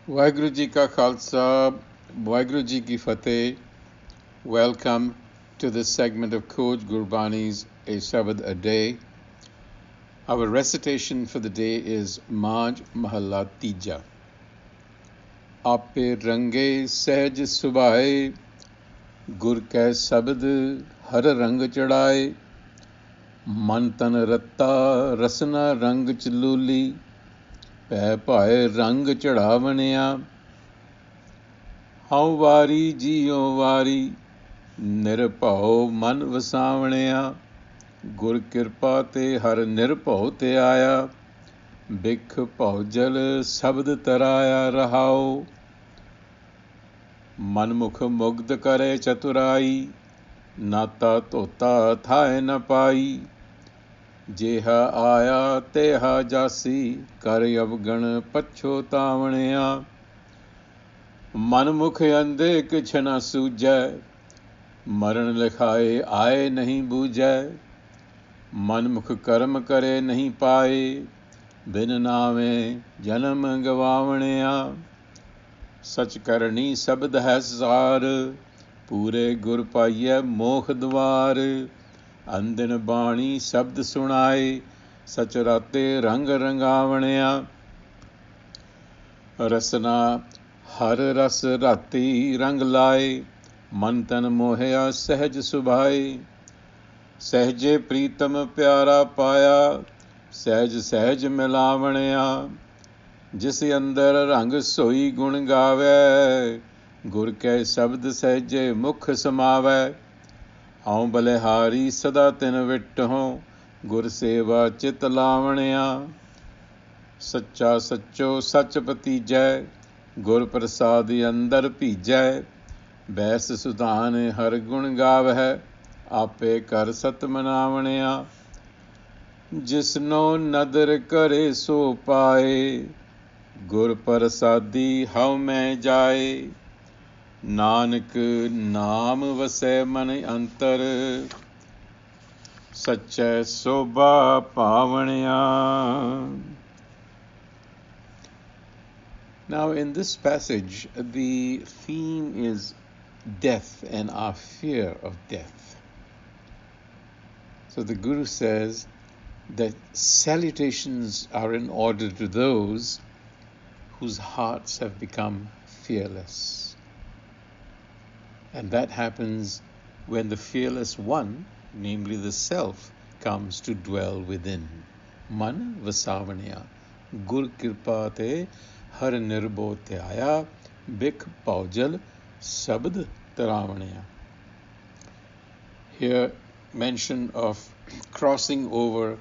Waheguru Ji Ka Khalsa, Waheguru Ji Ki Fateh. Welcome to this segment of Khoj Gurbani's a-sabad-a-day. Our recitation for the day is Maj Mahalla Tija. Aape Rangey Sahaj Subhai, Gur Keh Sabad Har Rang Chadai, Man Tan Ratta Rasna Rang Chaluli, Peh Pae Rang Chadavaniya, Hau Wari Jiyo Wari, ਨਿਰਭਉ ਮਨ ਵਸਾਵਣਿਆ ਗੁਰ ਕਿਰਪਾ ਤੇ ਹਰ ਨਿਰਭਉ ਤੇ ਆਇਆ ਬਿਖ ਭਉ ਜਲ ਸ਼ਬਦ ਤਰਾਇਆ ਰਹਾਉ ਮਨਮੁਖ ਮੁਗਧ ਕਰੇ ਚਤੁਰਾਈ ਨਾਤਾ ਧੋਤਾ ਥਾਇ ਨ ਪਾਈ ਜੇਹਾ ਆਇਆ ਤੇਹਾ ਜਾਸੀ ਕਰ ਅਵਗਣ ਪਛੋਤਾਵਣਿਆ ਮਨਮੁਖ ਅੰਧੇ ਕਿਛ ਨ ਸੂਝੈ मरण लिखाए आए नहीं बूझै मनमुख कर्म करे नहीं पाए बिन नावे जन्म गवावणिया सच करनी शब्द है सार पूरे गुर पाइयै मोख द्वार अंदिन बाणी शब्द सुनाए सच राते रंग रंगावणिया रसना हर रस राती रंग लाए मन तन मोहया सहज सुभाई सहजे प्रीतम प्यारा पाया सहज सहज मिलावणिया जिस अंदर रंग सोई गुण गावै गुर कै शब्द सहजे मुख समावै हऊँ बलिहारी सदा तिन विटहों गुर सेवा चित लावणिया सच्चा सच्चो सच पतीजै गुर प्रसाद अंदर भीजै ਬੈਸ ਸੁਧਾਨ ਹਰ ਗੁਣ ਗਾਵਹਿ ਆਪੇ ਕਰ ਸਤ ਮਨਾਵਣਿਆ ਜਿਸਨੋ ਨਦਰ ਕਰੇ ਸੋ ਪਾਏ ਗੁਰ ਪ੍ਰਸਾਦੀ ਹਉ ਮੈਂ ਜਾਏ ਨਾਨਕ ਨਾਮ ਵਸੈ ਮਨ ਅੰਤਰ ਸੱਚੈ ਸੋਭਾ ਪਾਵਣਿਆ. Now in this passage the theme is death and our fear of death. So the Guru says that salutations are in order to those whose hearts have become fearless. And that happens when the fearless one, namely the self, comes to dwell within. Man vasavaniya, gur kirpa te har nirbho te aaya, bik paujal sabad taravaniya. Here mention of crossing over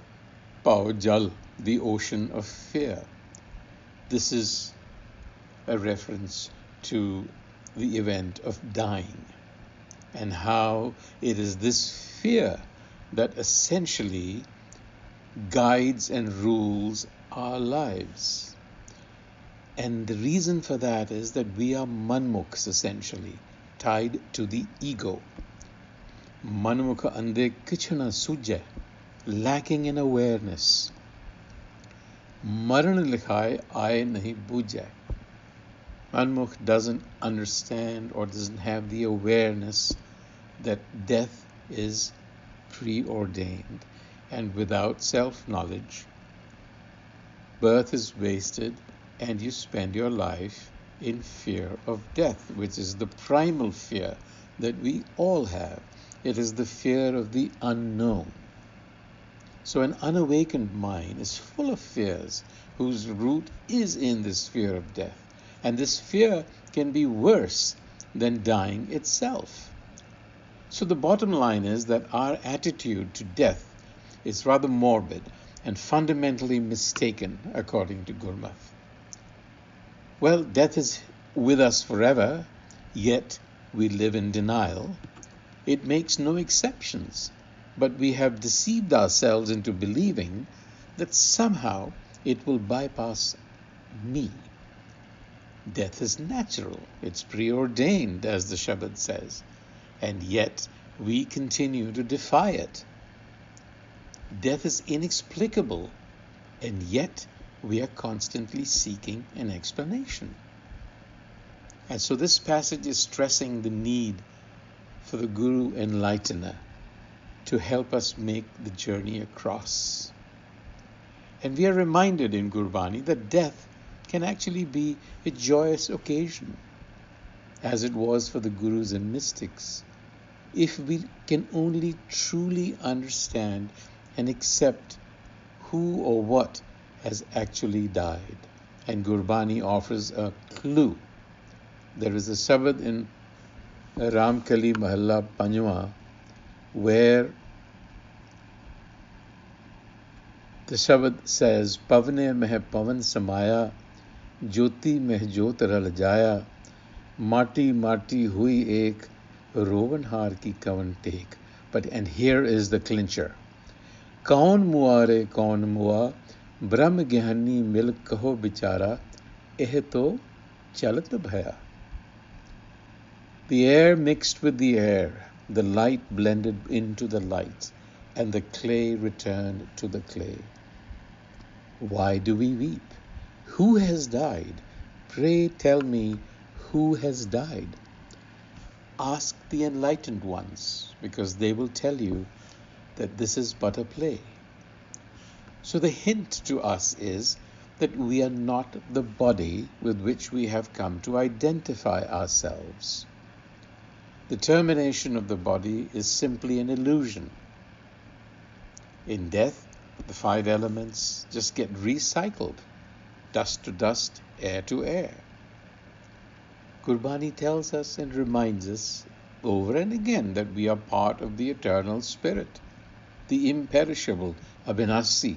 Paujal, the ocean of fear. This is a reference to the event of dying and how it is this fear that essentially guides and rules our lives. And the reason for that is that we are manmukhs, essentially, tied to the ego. Manmukh ande kichna sujjai, lacking in awareness. Maran likhai aaye nahi bujai. Manmukh doesn't understand or doesn't have the awareness that death is preordained. And without self-knowledge, birth is wasted, and you spend your life in fear of death, which is the primal fear that we all have. It is the fear of the unknown. So an unawakened mind is full of fears whose root is in this fear of death. And this fear can be worse than dying itself. So the bottom line is that our attitude to death is rather morbid and fundamentally mistaken, according to Gurmat. Well, death is with us forever, yet we live in denial. It makes no exceptions, but we have deceived ourselves into believing that somehow it will bypass me. Death is natural, it's preordained, as the Shabad says, and yet we continue to defy it. Death is inexplicable, and yet we are constantly seeking an explanation. And so this passage is stressing the need for the Guru Enlightener to help us make the journey across. And we are reminded in Gurbani that death can actually be a joyous occasion, as it was for the Gurus and mystics, if we can only truly understand and accept who or what has actually died. And Gurbani offers a clue. There is a sabad in Ramkali Mahalla Panjwa where the sabad says, Pavne meh pavan samaya, jyoti meh jyot ral jaya, mati mati hui ek, rovan har ki kavan tek. And here is the clincher. Kaun muare kaun mua, brahm gyani mil kaho bichara, eh to chalat bhaya. The air mixed with the air, the light blended into the light, and the clay returned to the clay. Why do we weep? Who has died? Pray tell me, who has died? Ask the enlightened ones, because they will tell you that this is but a play. So the hint to us is that we are not the body with which we have come to identify ourselves. The termination of the body is simply an illusion. In death, the 5 elements just get recycled, dust to dust, air to air. Gurbani tells us and reminds us over and again that we are part of the eternal spirit, the imperishable Abhinasi,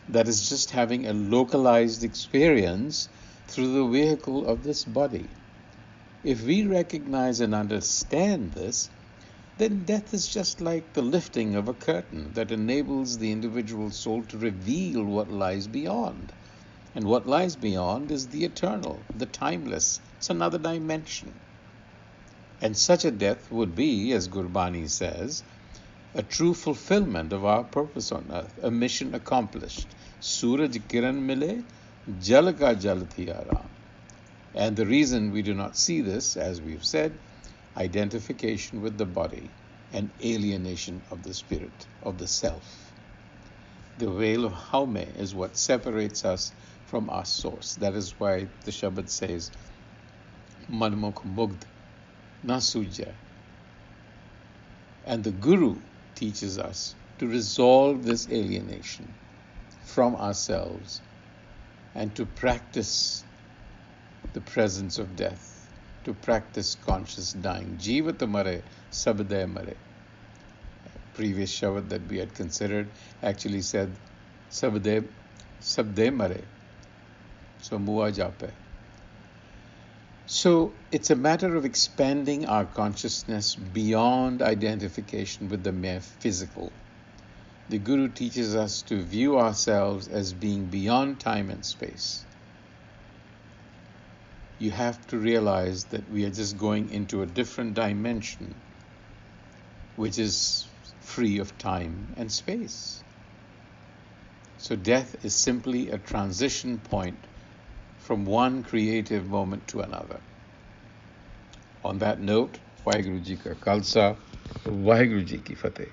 that is just having a localized experience through the vehicle of this body. If we recognize and understand this, then death is just like the lifting of a curtain that enables the individual soul to reveal what lies beyond. And what lies beyond is the eternal, the timeless. It's another dimension. And such a death would be, as Gurbani says, a true fulfillment of our purpose on earth, a mission accomplished. Suraj kiran mile, jal ka jal thi aaram. And the reason we do not see this, as we've said, identification with the body and alienation of the spirit, of the self. The veil of Haume is what separates us from our source. That is why the Shabad says, Manmukh Mugdh na sujya. And the Guru teaches us to resolve this alienation from ourselves and to practice the presence of death, to practice conscious dying. Jivat mare, a-sabad-a-day mare. Previous Shabad that we had considered actually said, sabde mare. So mua jape. So it's a matter of expanding our consciousness beyond identification with the mere physical. The Guru teaches us to view ourselves as being beyond time and space. You have to realize that we are just going into a different dimension, which is free of time and space. So death is simply a transition point from one creative moment to another. On that note, Vaheguru Ji Ka Khalsa, Vaheguru Ji Ki Fateh.